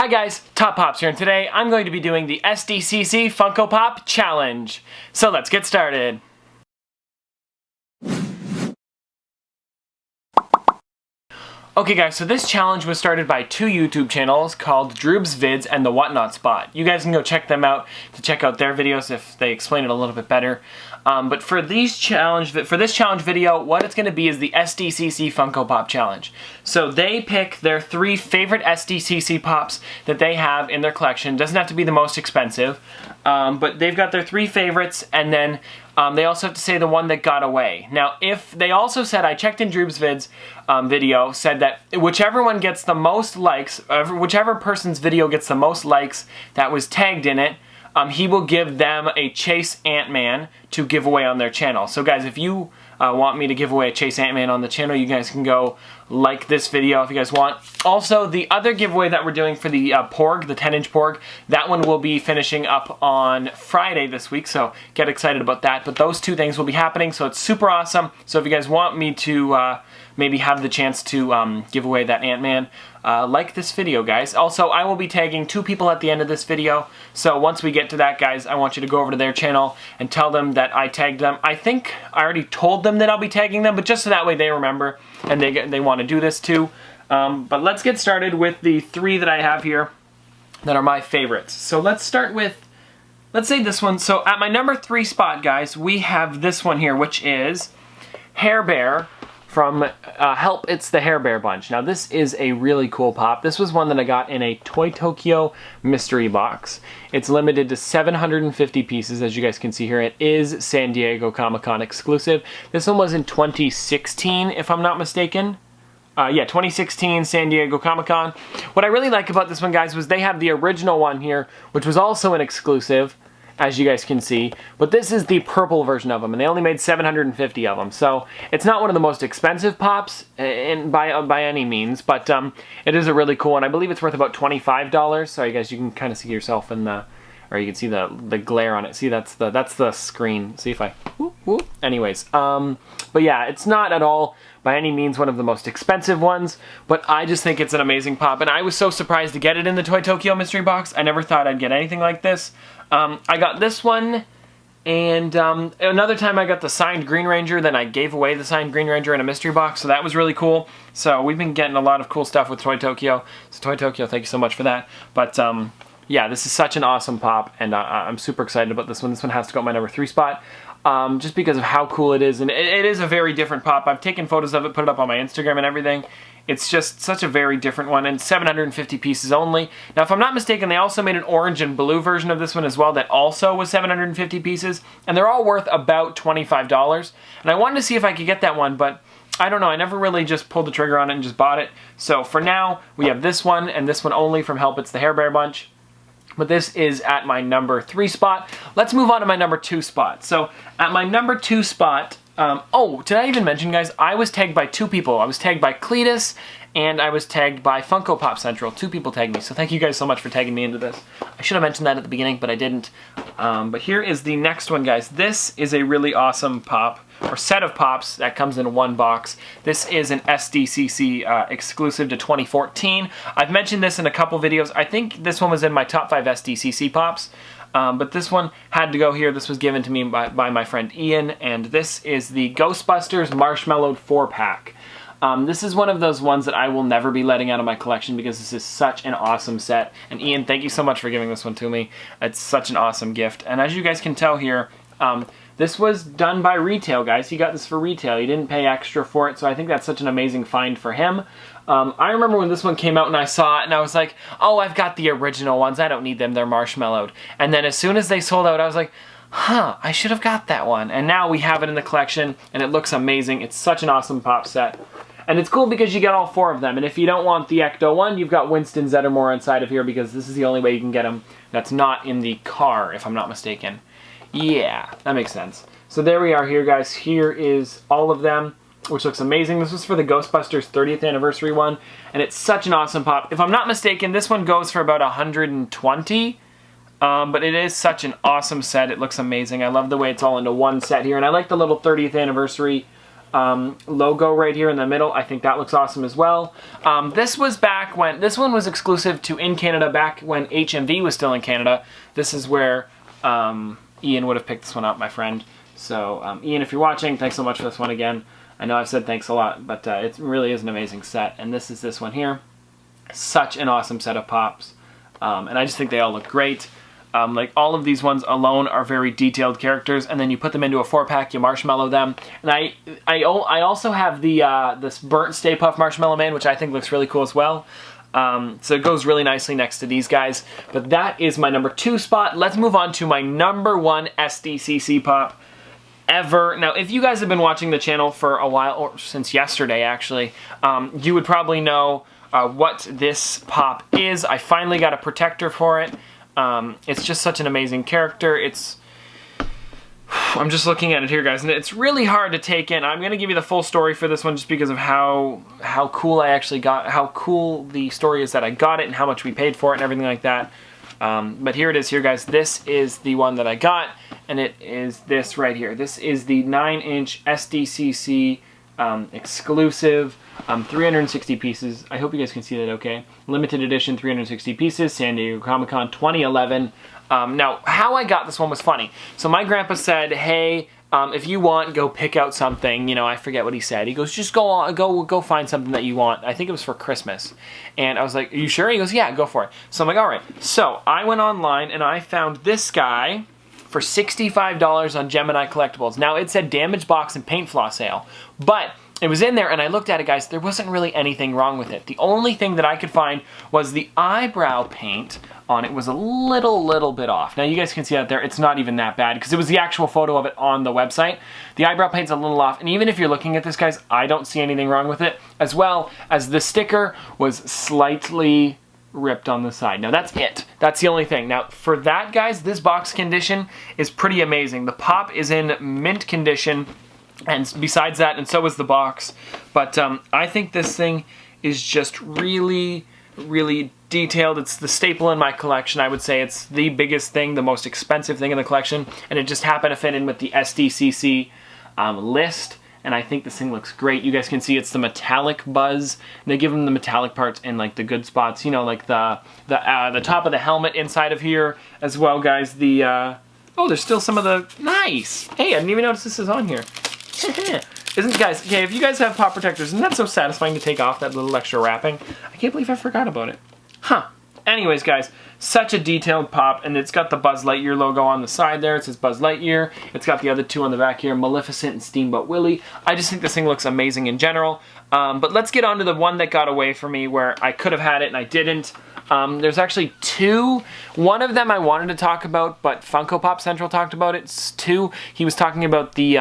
Hi guys, Top Pops here, and today I'm going to be doing the SDCC Funko Pop Challenge. So let's get started. Okay guys, so this challenge was started by two YouTube channels called Droob's Vids and The Whatnot Spot. You guys can go check them out to check out their videos if they explain it a little bit better. But for this challenge video, what it's going to be is the SDCC Funko Pop Challenge. So they pick their 3 favorite SDCC Pops that they have in their collection. Doesn't have to be the most expensive, but they've got their 3 favorites, and then they also have to say the one that got away. Now, if they also said, I checked in Droob's Vids video, said that whichever one gets the most likes, whichever person's video gets the most likes that was tagged in it, he will give them a Chase Ant-Man to give away on their channel. So guys, if you want me to give away a Chase Ant-Man on the channel, you guys can go like this video if you guys want. Also, the other giveaway that we're doing for the Porg, the 10-inch Porg, that one will be finishing up on Friday this week, so get excited about that. But those 2 things will be happening, so it's super awesome. So if you guys want me to maybe have the chance to give away that Ant-Man, like this video, guys. Also, I will be tagging 2 people at the end of this video, so once we get to that, guys, I want you to go over to their channel and tell them that I tagged them. I think I already told them that I'll be tagging them, but just so that way they remember and they want to do this too. But let's get started with the 3 that I have here that are my favorites. So let's start with, let's say this one. So at my number 3 spot, guys, we have this one here, which is Hair Bear from Help, It's the Hair Bear Bunch. Now this is a really cool pop. This was one that I got in a Toy Tokyo mystery box. It's limited to 750 pieces, as you guys can see here. It is San Diego Comic-Con exclusive. This one was in 2016, if I'm not mistaken. Yeah, 2016 San Diego Comic-Con. What I really like about this one, guys, was they have the original one here, which was also an exclusive, as you guys can see, but this is the purple version of them, and they only made 750 of them, so it's not one of the most expensive pops by any means, but it is a really cool one. I believe it's worth about $25. Sorry guys, you can kind of see yourself in the, or you can see the glare on it. See, that's the screen. See if I, whoop, whoop. Anyways, but yeah, it's not at all by any means one of the most expensive ones, but I just think it's an amazing pop, and I was so surprised to get it in the Toy Tokyo mystery box. I never thought I'd get anything like this. I got this one, and another time I got the signed Green Ranger, then I gave away the signed Green Ranger in a mystery box, so that was really cool. So we've been getting a lot of cool stuff with Toy Tokyo. So Toy Tokyo, thank you so much for that. But yeah, this is such an awesome pop, and I'm super excited about this one. This one has to go at my number 3 spot. Just because of how cool it is, and it is a very different pop. I've taken photos of it, put it up on my Instagram and everything. It's just such a very different one, and 750 pieces only. Now, if I'm not mistaken, they also made an orange and blue version of this one as well that also was 750 pieces, and they're all worth about $25. And I wanted to see if I could get that one, but I don't know, I never really just pulled the trigger on it and just bought it. So for now, we have this one and this one only from Help, It's the Hair Bear Bunch. But this is at my number 3 spot. Let's move on to my number 2 spot. So at my number 2 spot, oh, did I even mention, guys, I was tagged by 2 people. I was tagged by Cletus, and I was tagged by Funko Pop Central. 2 people tagged me, so thank you guys so much for tagging me into this. I should have mentioned that at the beginning, but I didn't. But here is the next one, guys. This is a really awesome pop, or set of pops that comes in one box. This is an SDCC exclusive to 2014. I've mentioned this in a couple videos. I think this one was in my top 5 SDCC pops. But this one had to go here. This was given to me by my friend Ian, and this is the Ghostbusters Marshmallow 4-pack. This is one of those ones that I will never be letting out of my collection because this is such an awesome set. And Ian, thank you so much for giving this one to me. It's such an awesome gift. And as you guys can tell here, this was done by retail, guys. He got this for retail. He didn't pay extra for it, so I think that's such an amazing find for him. I remember when this one came out and I saw it and I was like, oh, I've got the original ones. I don't need them. They're marshmallowed. And then as soon as they sold out, I was like, huh, I should have got that one. And now we have it in the collection and it looks amazing. It's such an awesome pop set. And it's cool because you get all 4 of them. And if you don't want the Ecto one, you've got Winston Zeddemore inside of here because this is the only way you can get him that's not in the car, if I'm not mistaken. Yeah, that makes sense. So there we are here, guys. Here is all of them, which looks amazing. This was for the Ghostbusters 30th anniversary one, and it's such an awesome pop. If I'm not mistaken, this one goes for about 120, but it is such an awesome set. It looks amazing. I love the way it's all into one set here, and I like the little 30th anniversary logo right here in the middle. I think that looks awesome as well. This was back when, this one was exclusive to in Canada back when HMV was still in Canada. This is where Ian would have picked this one up, my friend. So Ian, if you're watching, thanks so much for this one again. I know I've said thanks a lot, but it really is an amazing set. And this is this one here. Such an awesome set of pops. And I just think they all look great. Like all of these ones alone are very detailed characters, and then you put them into a 4-pack, you marshmallow them. And I also have the this burnt Stay Puft Marshmallow Man, which I think looks really cool as well. So it goes really nicely next to these guys. But that is my number 2 spot. Let's move on to my number 1 SDCC pop ever. Now, if you guys have been watching the channel for a while, or since yesterday actually, you would probably know what this pop is. I finally got a protector for it. It's just such an amazing character. I'm just looking at it here, guys, and it's really hard to take in. I'm gonna give you the full story for this one just because of how cool I actually got, how cool the story is that I got it and how much we paid for it and everything like that. But here it is here, guys. This is the one that I got, and it is this right here. This is the 9-inch SDCC exclusive, 360 pieces. I hope you guys can see that okay. Limited edition, 360 pieces, San Diego Comic-Con 2011. Now, how I got this one was funny. So my grandpa said, hey, if you want, go pick out something. You know, I forget what he said. He goes, just go find something that you want. I think it was for Christmas. And I was like, are you sure? He goes, yeah, go for it. So I'm like, all right. So I went online and I found this guy for $65 on Gemini Collectibles. Now, it said damaged box and paint flaw sale, but it was in there, and I looked at it, guys. There wasn't really anything wrong with it. The only thing that I could find was the eyebrow paint on it was a little bit off. Now, you guys can see out there, it's not even that bad, because it was the actual photo of it on the website. The eyebrow paint's a little off, and even if you're looking at this, guys, I don't see anything wrong with it, as well as the sticker was slightly ripped on the side. Now, that's it. That's the only thing. Now, for that, guys, this box condition is pretty amazing. The pop is in mint condition, and besides that, and so is the box. But I think this thing is just really detailed. It's the staple in my collection. I would say it's the biggest thing, the most expensive thing in the collection, and it just happened to fit in with the SDCC list. And I think this thing looks great. You guys can see it's the metallic buzz. They give them the metallic parts in like the good spots, you know, like the top of the helmet inside of here as well, guys. The oh, there's still some of the nice. Hey, I didn't even notice this is on here. Isn't, guys, okay, if you guys have pop protectors, isn't that so satisfying to take off that little extra wrapping? I can't believe I forgot about it. Huh. Anyways, guys, such a detailed pop, and it's got the Buzz Lightyear logo on the side there. It says Buzz Lightyear. It's got the other two on the back here, Maleficent and Steamboat Willie. I just think this thing looks amazing in general. But let's get on to the one that got away from me where I could have had it and I didn't. There's actually two. One of them I wanted to talk about, but Funko Pop Central talked about it. It's two. He was talking about the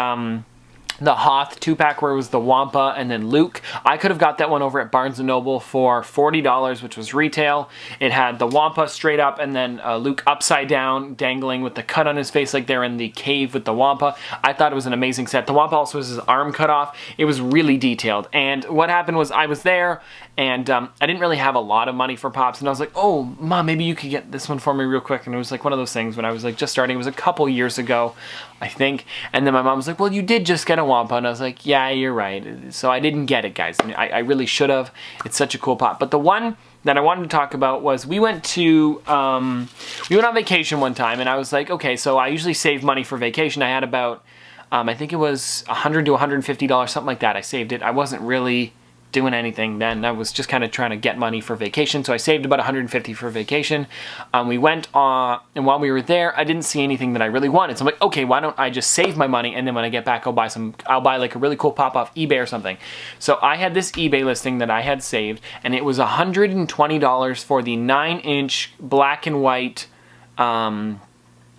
Hoth 2-pack where it was the Wampa and then Luke. I could have got that one over at Barnes & Noble for $40, which was retail. It had the Wampa straight up and then Luke upside down, dangling with the cut on his face like they're in the cave with the Wampa. I thought it was an amazing set. The Wampa also has his arm cut off. It was really detailed. And what happened was I was there and I didn't really have a lot of money for Pops, and I was like, oh, Mom, maybe you could get this one for me real quick. And it was like one of those things when I was like just starting. It was a couple years ago, I think. And then my mom was like, well, you did just get a Wampa. And I was like, yeah, you're right. So I didn't get it, guys. I really should have. It's such a cool pop. But the one that I wanted to talk about was we went on vacation one time, and I was like, okay, so I usually save money for vacation. I had about, I think it was $100 to $150, something like that. I saved it. I wasn't really doing anything then. I was just kind of trying to get money for vacation, so I saved about $150 for vacation. We went and while we were there, I didn't see anything that I really wanted. So I'm like, okay, why don't I just save my money, and then when I get back, I'll buy like a really cool pop off eBay or something. So I had this eBay listing that I had saved, and it was $120 for the 9-inch black and white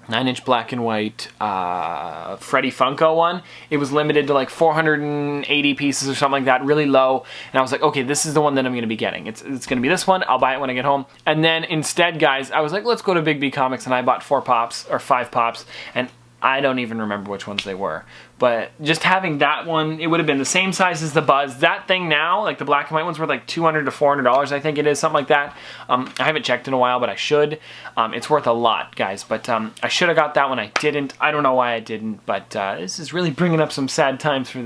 9-inch black and white Freddy Funko one. It was limited to like 480 pieces or something like that, really low. And I was like, okay, this is the one that I'm going to be getting. It's going to be this one. I'll buy it when I get home. And then instead, guys, I was like, let's go to Big B Comics, and I bought 4 pops or 5 pops, and I don't even remember which ones they were. But just having that one, it would have been the same size as the Buzz. That thing now, like the black and white one's worth like $200 to $400, I think it is, something like that. I haven't checked in a while, but I should. It's worth a lot, guys. But I should have got that one. I didn't. I don't know why I didn't. But this is really bringing up some sad times for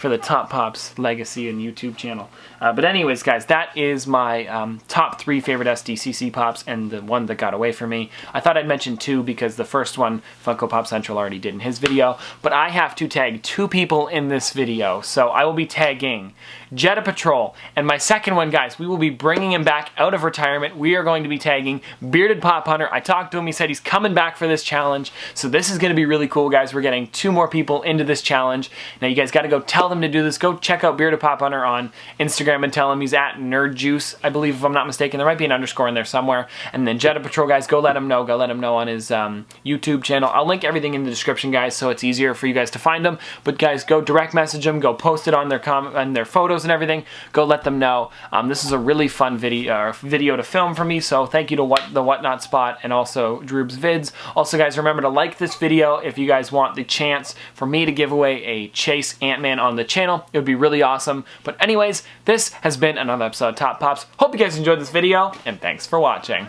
the Top Pops legacy and YouTube channel. But anyways, guys, that is my top 3 favorite SDCC Pops and the one that got away from me. I thought I'd mention 2 because the first one Funko Pop Central already did in his video. But I have to tag 2 people in this video. So I will be tagging Jedha Patrol. And my second one, guys, we will be bringing him back out of retirement. We are going to be tagging Bearded Pop Hunter. I talked to him. He said he's coming back for this challenge. So this is going to be really cool, guys. We're getting 2 more people into this challenge. Now, you guys got to go tell them to do this. Go check out Bearded Pop Hunter on Instagram and tell him he's at NerdJuice, I believe, if I'm not mistaken. There might be an underscore in there somewhere. And then Jedha Patrol, guys, go let him know. Go let him know on his YouTube channel. I'll link everything in the description, guys, so it's easier for you guys to find them. But guys, go direct message them. Go post it on their photos and everything. Go let them know. This is a really fun video to film for me. So thank you to the Whatnot Spot and also Droob's Vids. Also, guys, remember to like this video if you guys want the chance for me to give away a Chase Ant-Man on the channel. It would be really awesome. But anyways, this has been another episode of Top Pops. Hope you guys enjoyed this video, and thanks for watching.